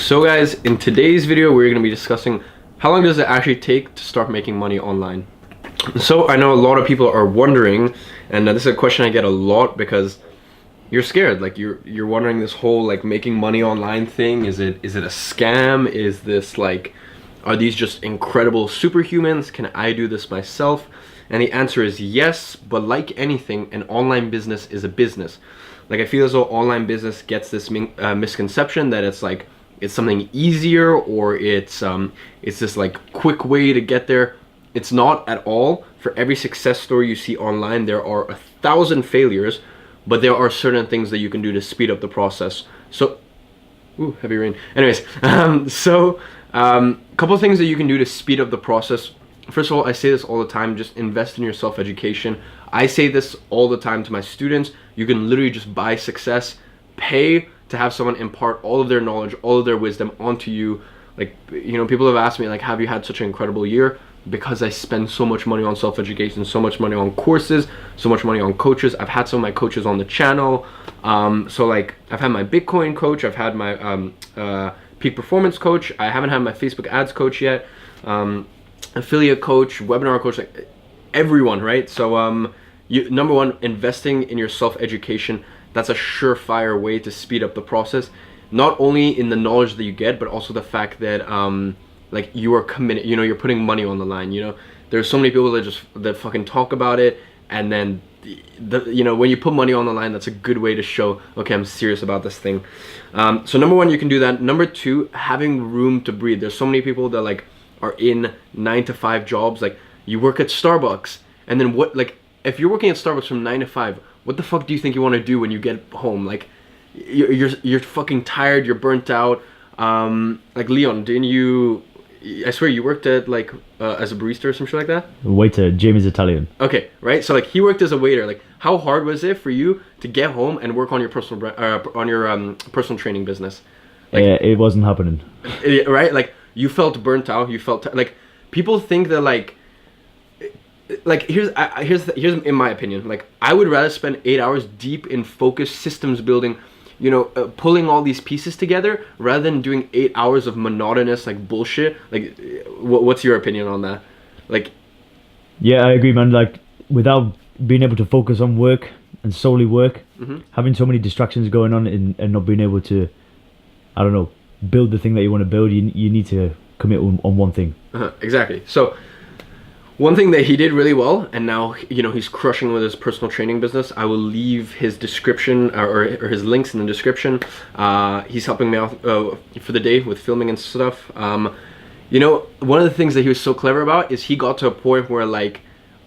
So guys, in today's video, we're going to be discussing how long does it actually take to start making money online. So I know a lot of people are wondering, and this is a question I get a lot because you're scared. Like you're wondering this whole like making money online thing. Is it a scam? Is this like, are these just incredible superhumans? Can I do this myself? And the answer is yes, but like anything, an online business is a business. Like I feel as though online business gets this misconception that it's like it's something easier or it's this like quick way to get there. It's not at all. For every success story you see online, there are 1,000 failures, but there are certain things that you can do to speed up the process. So, ooh, heavy rain. Anyways, couple of things that you can do to speed up the process. First of all, I say this all the time, just invest in your self-education. I say this all the time to my students. You can literally just buy success, pay to have someone impart all of their knowledge, all of their wisdom onto you. Like, you know, people have asked me, like, have you had such an incredible year? Because I spend so much money on self-education, so much money on courses, so much money on coaches. I've had some of my coaches on the channel. So like, I've had my Bitcoin coach, I've had my peak performance coach. I haven't had my Facebook ads coach yet. Affiliate coach, webinar coach, like everyone, right? So number one, investing in your self-education. That's a surefire way to speed up the process, not only in the knowledge that you get, but also the fact that like you are committed. You know, you're putting money on the line. You know, there's so many people that fucking talk about it, and then you know, when you put money on the line, that's a good way to show, okay, I'm serious about this thing. So number one, you can do that. Number two, having room to breathe. There's so many people that like are in 9-to-5 jobs. Like you work at Starbucks, and then what? Like if you're working at Starbucks from 9 to 5, what the fuck do you think you want to do when you get home? Like you're fucking tired, you're burnt out. Like Leon, didn't you? I swear you worked at like as a barista or some shit like that. Waiter, Jamie's Italian. Okay, right. So like he worked as a waiter. Like how hard was it for you to get home and work on your personal personal training business? Like, yeah, it wasn't happening. Right? Like you felt burnt out. You felt like people think that like here's in my opinion. Like I would rather spend 8 hours deep in focused systems building, you know, pulling all these pieces together rather than doing 8 hours of monotonous like bullshit. Like what's your opinion on that? Like, yeah, I agree, man. Like without being able to focus on work and solely work, having so many distractions going on and not being able to, I don't know, build the thing that you want to build, you need to commit on one thing. Exactly. So one thing that he did really well, and now, you know, he's crushing with his personal training business. I will leave his description or his links in the description. He's helping me out for the day with filming and stuff. You know, one of the things that he was so clever about is he got to a point where like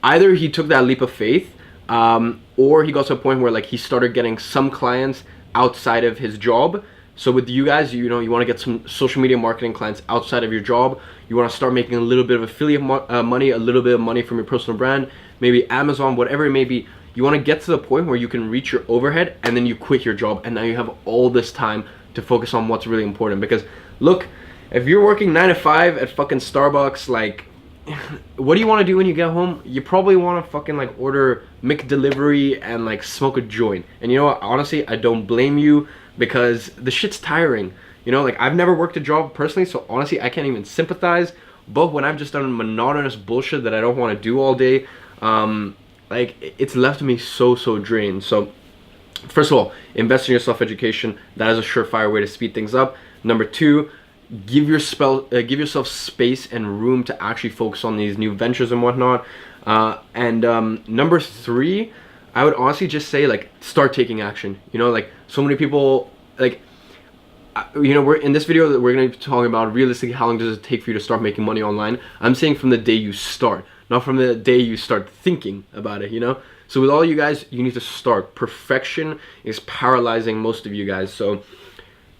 either he took that leap of faith, or he got to a point where like he started getting some clients outside of his job. So with you guys, you know, you want to get some social media marketing clients outside of your job. You want to start making a little bit of affiliate money, a little bit of money from your personal brand, maybe Amazon, whatever it may be. You want to get to the point where you can reach your overhead and then you quit your job, and now you have all this time to focus on what's really important. Because look, if you're working 9 to 5 at fucking Starbucks, like what do you want to do when you get home? You probably want to fucking like order McDelivery and like smoke a joint. And you know what, honestly, I don't blame you, because the shit's tiring. You know, like I've never worked a job personally, so honestly I can't even sympathize. But when I've just done monotonous bullshit that I don't want to do all day, like it's left me so drained. So first of all, invest in your self-education. That is a surefire way to speed things up. Number two, give yourself space and room to actually focus on these new ventures and whatnot. Number three, I would honestly just say like start taking action. You know, like so many people, like, you know, we're in this video that we're going to be talking about realistically how long does it take for you to start making money online. I'm saying from the day you start, not from the day you start thinking about it, you know. So with all you guys, you need to start. Perfection is paralyzing most of you guys. So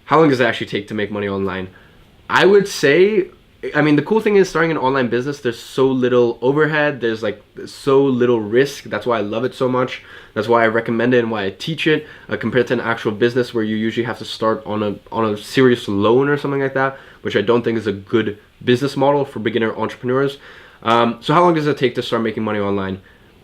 how long does it actually take to make money online? I would say, I mean, the cool thing is starting an online business, there's so little overhead, there's like so little risk. That's why I love it so much. That's why I recommend it and why I teach it, compared to an actual business where you usually have to start on a serious loan or something like that, which I don't think is a good business model for beginner entrepreneurs. So how long does it take to start making money online?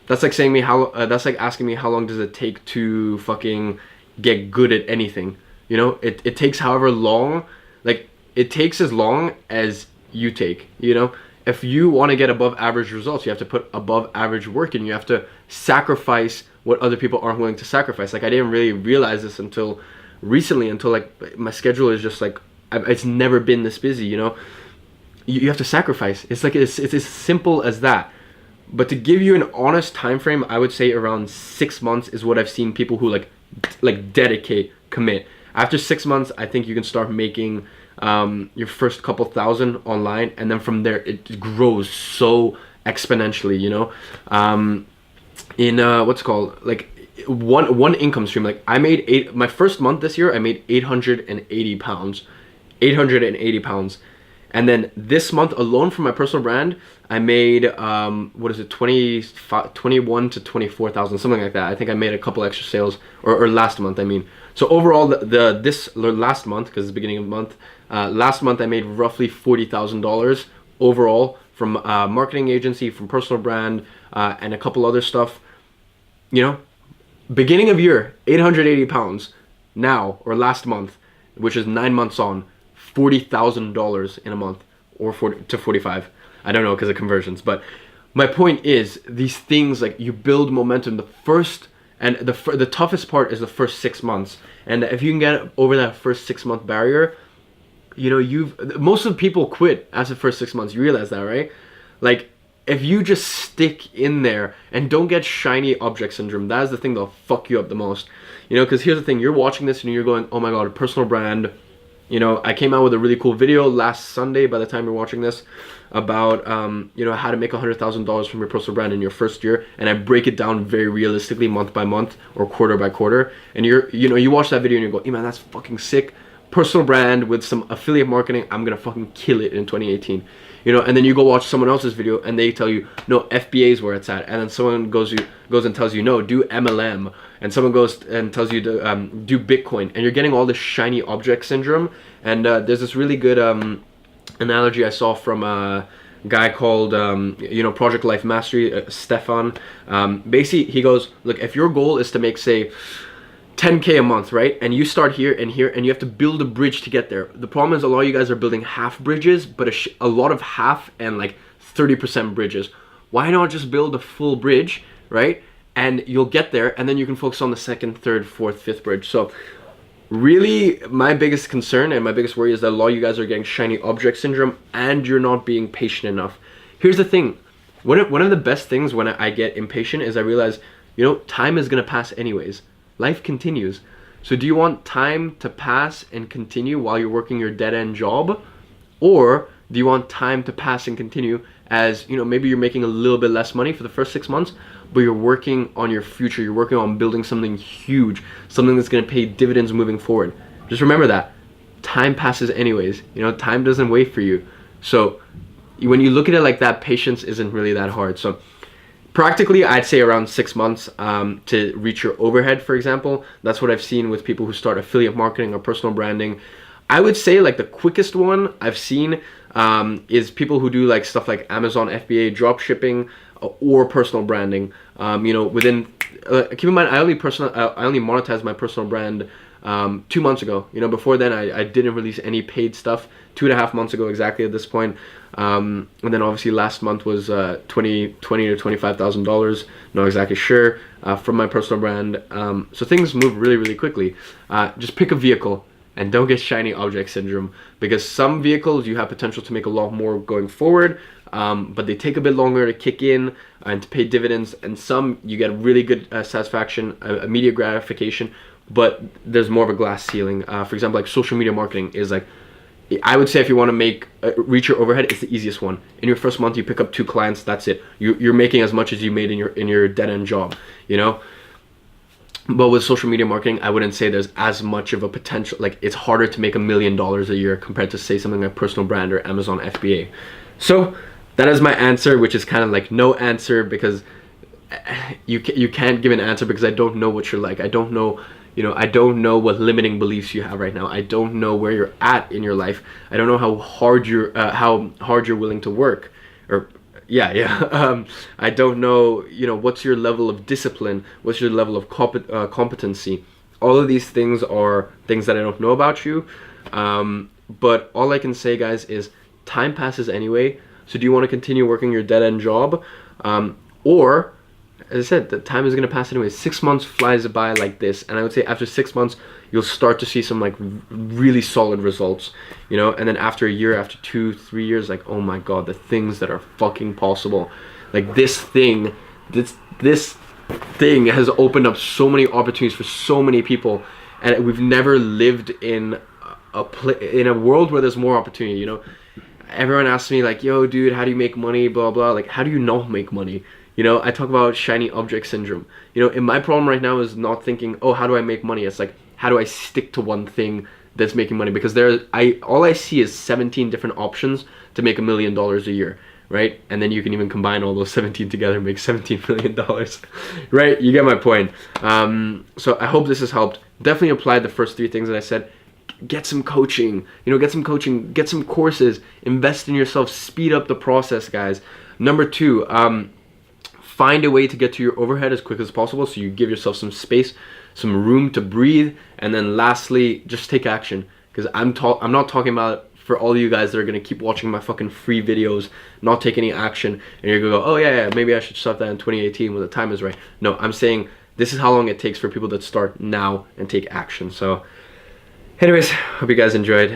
That's like saying that's like asking me how long does it take to fucking get good at anything. You know, it takes however long. Like it takes as long as you take, you know. If you want to get above average results, you have to put above average work in. You have to sacrifice what other people aren't willing to sacrifice. Like, I didn't really realize this until recently, until like my schedule is just like, it's never been this busy, you know. You have to sacrifice. It's like, it's as simple as that. But to give you an honest time frame, I would say around 6 months is what I've seen people who like dedicate, commit. After 6 months, I think you can start making your first couple thousand online, and then from there it grows so exponentially, you know. In what's it called, like one income stream. Like, I made my first month this year, I made 880 pounds, 880 pounds. And then this month alone for my personal brand, I made what is it, 21 to 24,000, something like that. I think I made a couple extra sales, or last month, I mean. So overall, this last month, because it's the beginning of the month, last month I made roughly $40,000 overall from marketing agency, from personal brand, and a couple other stuff. You know, beginning of year, 880 pounds. Now, or last month, which is 9 months on, $40,000 in a month, or 40 to 45. I don't know because of conversions, but my point is, these things, like, you build momentum. The toughest part is the first 6 months, and if you can get over that first 6 month barrier, you know, most of the people quit after the first 6 months. You realize that, right? Like, if you just stick in there and don't get shiny object syndrome, that is the thing that'll fuck you up the most. You know, because here's the thing: you're watching this and you're going, "Oh my god, a personal brand." You know, I came out with a really cool video last Sunday, by the time you're watching this, about you know, how to make $100,000 from your personal brand in your first year, and I break it down very realistically, month by month or quarter by quarter. And you watch that video and you go, "Hey man, that's fucking sick. Personal brand with some affiliate marketing, I'm gonna fucking kill it in 2018." You know, and then you go watch someone else's video and they tell you, "No, FBA is where it's at," and then someone goes and tells you, "No, do MLM," and someone goes and tells you to do Bitcoin, and you're getting all this shiny object syndrome. And there's this really good analogy I saw from a guy called you know, Project Life Mastery, Stefan. Basically, he goes, "Look, if your goal is to make, say, 10K a month, right? And you start here, and you have to build a bridge to get there. The problem is a lot of you guys are building half bridges, but a lot of half and like 30% bridges. Why not just build a full bridge, right? And you'll get there, and then you can focus on the second, third, fourth, fifth bridge." So really, my biggest concern and my biggest worry is that a lot of you guys are getting shiny object syndrome and you're not being patient enough. Here's the thing. One of the best things when I get impatient is I realize, you know, time is going to pass anyways. Life continues. So do you want time to pass and continue while you're working your dead-end job? Or do you want time to pass and continue as, you know, maybe you're making a little bit less money for the first 6 months, but you're working on your future. You're working on building something huge, something that's going to pay dividends moving forward. Just remember that. Time passes anyways. You know, time doesn't wait for you. So when you look at it like that, patience isn't really that hard. So practically, I'd say around 6 months to reach your overhead, for example. That's what I've seen with people who start affiliate marketing or personal branding. I would say like the quickest one I've seen is people who do like stuff like Amazon FBA, drop shipping, or personal branding. You know, within keep in mind, I only monetized my personal brand 2 months ago. You know, before then I didn't release any paid stuff. 2.5 months ago exactly at this point. And then obviously last month was $20,000 to $25,000. Not exactly sure from my personal brand. So things move really, really quickly. Just pick a vehicle and don't get shiny object syndrome, because some vehicles you have potential to make a lot more going forward, but they take a bit longer to kick in and to pay dividends, and some you get really good satisfaction, immediate gratification, but there's more of a glass ceiling. For example, like social media marketing is like, I would say if you want to make reach your overhead, it's the easiest one. In your first month, you pick up 2 clients. That's it. You're making as much as you made in your dead end job. You know. But with social media marketing, I wouldn't say there's as much of a potential. Like, it's harder to make $1 million a year compared to, say, something like personal brand or Amazon FBA. So that is my answer, which is kind of like no answer, because you can't give an answer because I don't know what you're like. I don't know. You know, I don't know what limiting beliefs you have right now. I don't know where you're at in your life. I don't know how hard you're willing to work, or I don't know. You know, what's your level of discipline? What's your level of competency? All of these things are things that I don't know about you. But all I can say, guys, is time passes anyway. So do you want to continue working your dead-end job? Or, as I said, the time is going to pass anyway. 6 months flies by like this. And I would say after 6 months, you'll start to see some like really solid results, you know? And then after a year, after 2-3 years, like, oh my God, the things that are fucking possible. Like this thing has opened up so many opportunities for so many people. And we've never lived in in a world where there's more opportunity, you know? Everyone asks me like, yo dude, how do you make money, blah blah, like how do you not make money? You know, I talk about shiny object syndrome. You know, and my problem right now is not thinking, oh, how do I make money? It's like, how do I stick to one thing that's making money? Because all I see is 17 different options to make $1 million a year, right? And then you can even combine all those 17 together and make $17 million, right? You get my point. So I hope this has helped. Definitely apply the first 3 things that I said. Get some coaching, you know, get some courses, invest in yourself, speed up the process, guys. Number 2, find a way to get to your overhead as quick as possible, so you give yourself some space, some room to breathe. And then lastly, just take action, because I'm not talking about for all you guys that are gonna keep watching my fucking free videos, not take any action, and you're gonna go, oh yeah, maybe I should start that in 2018 when the time is right. No, I'm saying this is how long it takes for people that start now and take action. So anyways, hope you guys enjoyed.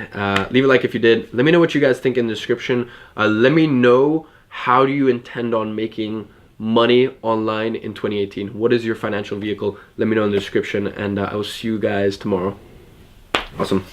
Leave a like if you did. Let me know what you guys think in the description. Let me know, how do you intend on making money online in 2018? What is your financial vehicle? Let me know in the description, and I will see you guys tomorrow. Awesome.